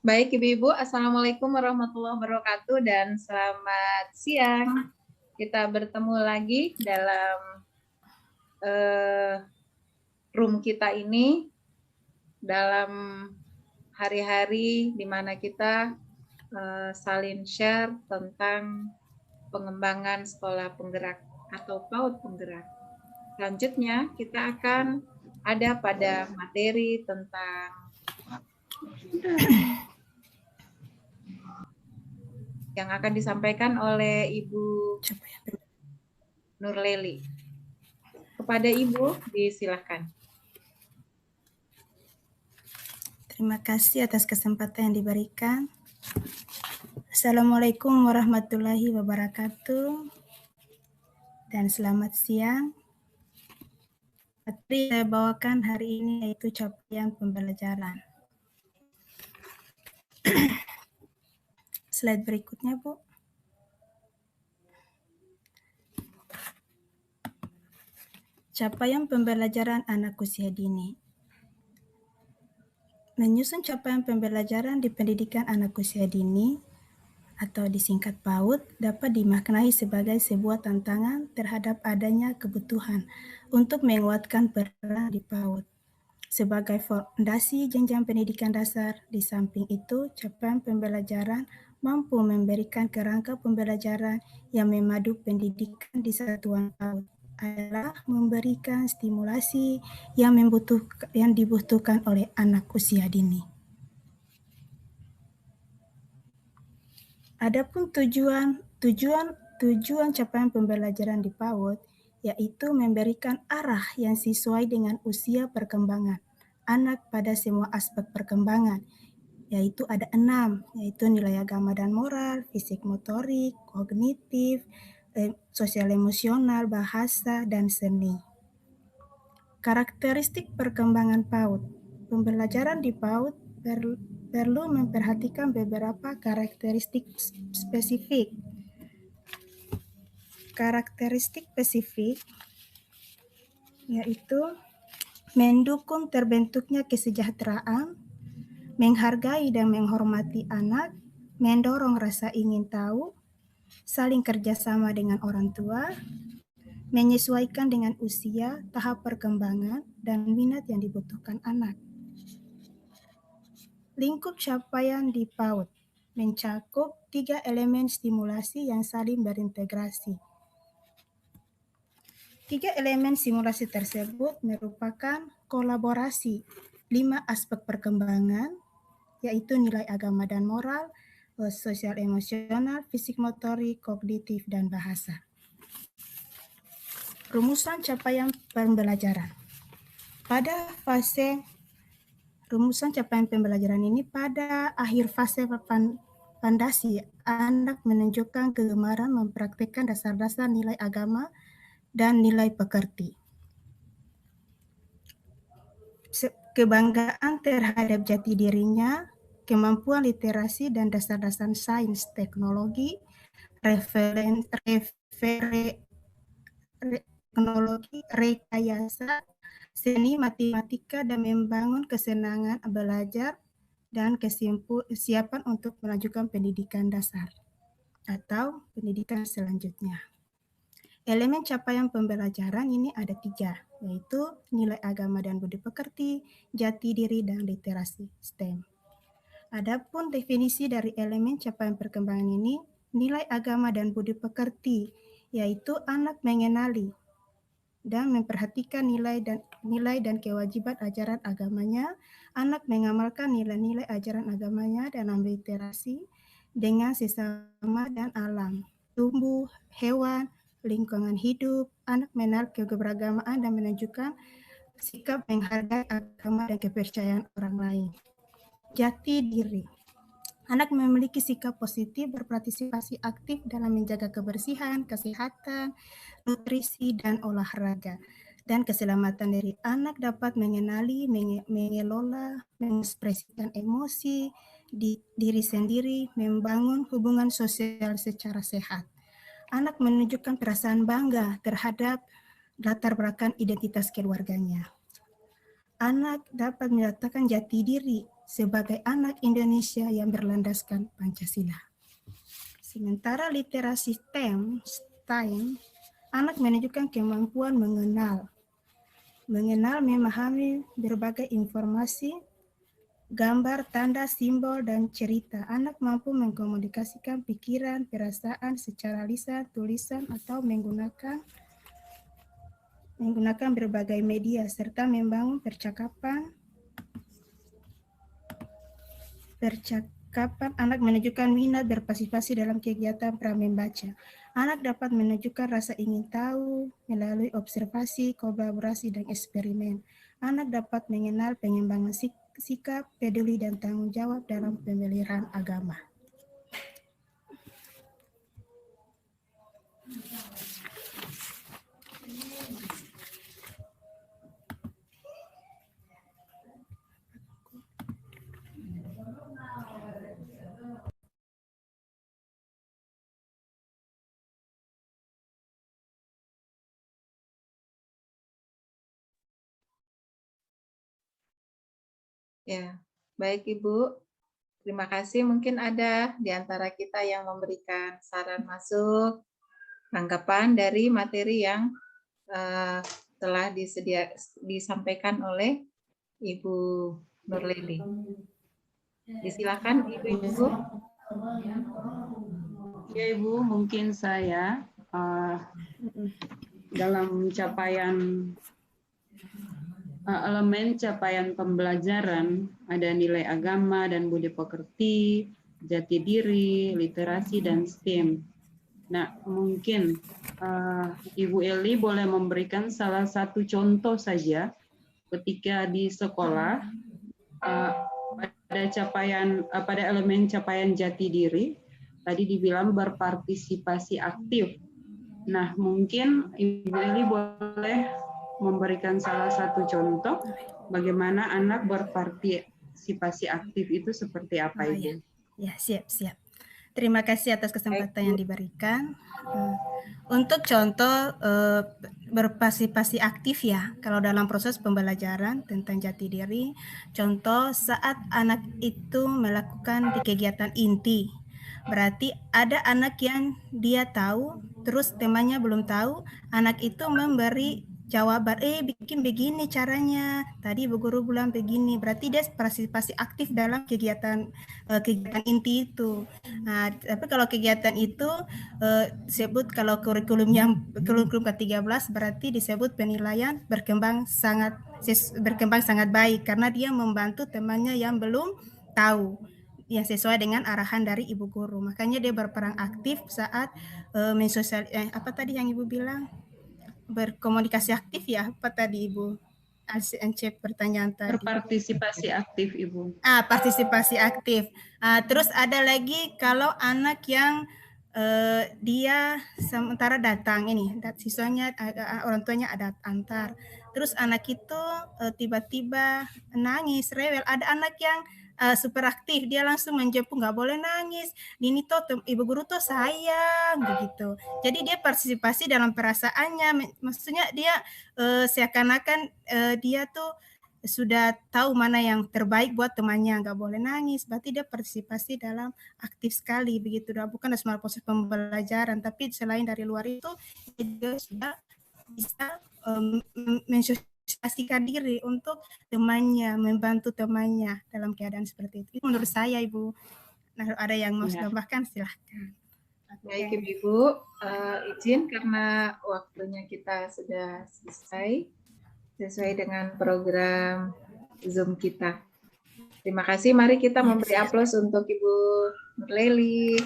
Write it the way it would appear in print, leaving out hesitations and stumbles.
Baik Ibu-Ibu, Assalamualaikum warahmatullahi wabarakatuh dan selamat siang. Kita bertemu lagi dalam room kita ini dalam hari-hari di mana kita saling share tentang pengembangan sekolah penggerak atau PAUD penggerak. Selanjutnya kita akan ada pada materi tentang yang akan disampaikan oleh Ibu Nurleli. Kepada Ibu, disilakan. Terima kasih atas kesempatan yang diberikan. Assalamualaikum warahmatullahi wabarakatuh dan selamat siang. Materi saya bawakan hari ini yaitu capaian pembelajaran. Slide berikutnya, Bu. Capaian pembelajaran anak usia dini. Menyusun capaian pembelajaran di pendidikan anak usia dini atau disingkat PAUD dapat dimaknai sebagai sebuah tantangan terhadap adanya kebutuhan untuk menguatkan peran di PAUD sebagai fondasi jenjang pendidikan dasar. Di samping itu, capaian pembelajaran mampu memberikan kerangka pembelajaran yang memadu pendidikan di satuan PAUD adalah memberikan stimulasi yang dibutuhkan oleh anak usia dini. Adapun tujuan capaian pembelajaran di PAUD yaitu memberikan arah yang sesuai dengan usia perkembangan anak pada semua aspek perkembangan, yaitu ada 6, yaitu nilai agama dan moral, fisik motorik, kognitif, sosial emosional, bahasa, dan seni. Karakteristik perkembangan PAUD. Pembelajaran di PAUD perlu memperhatikan beberapa karakteristik spesifik. Karakteristik spesifik yaitu mendukung terbentuknya kesejahteraan, menghargai dan menghormati anak, mendorong rasa ingin tahu, saling kerjasama dengan orang tua, menyesuaikan dengan usia, tahap perkembangan, dan minat yang dibutuhkan anak. Lingkup capaian di PAUD mencakup 3 elemen stimulasi yang saling berintegrasi. 3 elemen simulasi tersebut merupakan kolaborasi 5 aspek perkembangan, yaitu nilai agama dan moral, sosial emosional, fisik motorik, kognitif, dan bahasa. Rumusan capaian pembelajaran. Pada fase rumusan capaian pembelajaran ini pada akhir fase fondasi, anak menunjukkan kegemaran mempraktikkan dasar-dasar nilai agama dan nilai pekerti. Kebanggaan terhadap jati dirinya, kemampuan literasi dan dasar-dasar sains, teknologi, teknologi, rekayasa, seni, matematika, dan membangun kesenangan belajar dan kesiapan untuk melanjutkan pendidikan dasar atau pendidikan selanjutnya. Elemen capaian pembelajaran ini ada 3, yaitu nilai agama dan budi pekerti, jati diri, dan literasi STEM. Adapun definisi dari elemen capaian perkembangan ini, nilai agama dan budi pekerti, yaitu anak mengenali dan memperhatikan nilai dan kewajiban ajaran agamanya, anak mengamalkan nilai-nilai ajaran agamanya dalam literasi dengan sesama dan alam, tumbuh, hewan, lingkungan hidup, anak mengenal keberagamaan dan menunjukkan sikap menghargai agama dan kepercayaan orang lain. Jati diri. Anak memiliki sikap positif, berpartisipasi aktif dalam menjaga kebersihan, kesehatan, nutrisi, dan olahraga. Dan keselamatan dari anak dapat mengenali, mengelola, mengekspresikan emosi, diri sendiri, membangun hubungan sosial secara sehat. Anak menunjukkan perasaan bangga terhadap latar belakang identitas keluarganya. Anak dapat menyatakan jati diri sebagai anak Indonesia yang berlandaskan Pancasila. Sementara literasi STEM, anak menunjukkan kemampuan mengenal, memahami berbagai informasi, gambar, tanda, simbol, dan cerita. Anak mampu mengkomunikasikan pikiran, perasaan secara lisan, tulisan, atau menggunakan berbagai media, serta membangun percakapan. Anak menunjukkan minat berpartisipasi dalam kegiatan pramembaca. Anak dapat menunjukkan rasa ingin tahu melalui observasi, kolaborasi, dan eksperimen. Anak dapat mengenal pengembangan sikap, peduli, dan tanggung jawab dalam pemeliharaan agama. Ya, baik Ibu. Terima kasih. Mungkin ada di antara kita yang memberikan saran masuk, tanggapan dari materi yang telah disampaikan oleh Ibu Nurlili. Disilakan Ibu. Ya Ibu, mungkin saya dalam elemen capaian pembelajaran ada nilai agama dan budi pekerti, jati diri, literasi, dan STEM. Nah, mungkin Ibu Eli boleh memberikan salah satu contoh saja ketika di sekolah pada elemen capaian jati diri, tadi dibilang berpartisipasi aktif. Nah, mungkin Ibu Eli boleh memberikan salah satu contoh bagaimana anak berpartisipasi aktif itu seperti apa, Ibu? Ya, siap. Terima kasih atas kesempatan yang diberikan. Untuk contoh berpartisipasi aktif ya, kalau dalam proses pembelajaran tentang jati diri, contoh saat anak itu melakukan di kegiatan inti, berarti ada anak yang dia tahu, terus temannya belum tahu, anak itu memberi jawaban, bikin begini caranya, tadi Bu Guru bilang begini, berarti dia partisipasi aktif dalam kegiatan inti itu. Nah, tapi kalau kegiatan itu disebut kalau kurikulum ke-13 berarti disebut penilaian berkembang sangat baik karena dia membantu temannya yang belum tahu yang sesuai dengan arahan dari Ibu Guru. Makanya dia berperan aktif saat apa tadi yang Ibu bilang? Berkomunikasi aktif ya, apa tadi Ibu? Cek pertanyaan tadi. Berpartisipasi aktif, Ibu. Partisipasi aktif. Terus ada lagi kalau anak yang dia sementara datang ini, siswanya orang tuanya ada antar. Terus anak itu tiba-tiba nangis, rewel. Ada anak yang super aktif, dia langsung menjemput, nggak boleh nangis. Ini tuh Ibu Guru tuh sayang begitu. Jadi dia partisipasi dalam perasaannya, maksudnya dia seakan-akan dia tuh sudah tahu mana yang terbaik buat temannya, nggak boleh nangis, berarti dia partisipasi dalam aktif sekali begitu. Bukan cuma proses pembelajaran, tapi selain dari luar itu dia sudah bisa mensosialisasikan diri untuk temannya, membantu temannya dalam keadaan seperti itu. Menurut saya, Ibu. Nah, ada yang mau tambahkan, silahkan. Baik Ibu, izin karena waktunya kita sudah selesai sesuai dengan program Zoom kita. Terima kasih. Mari kita memberi aplaus untuk Ibu Nurlili.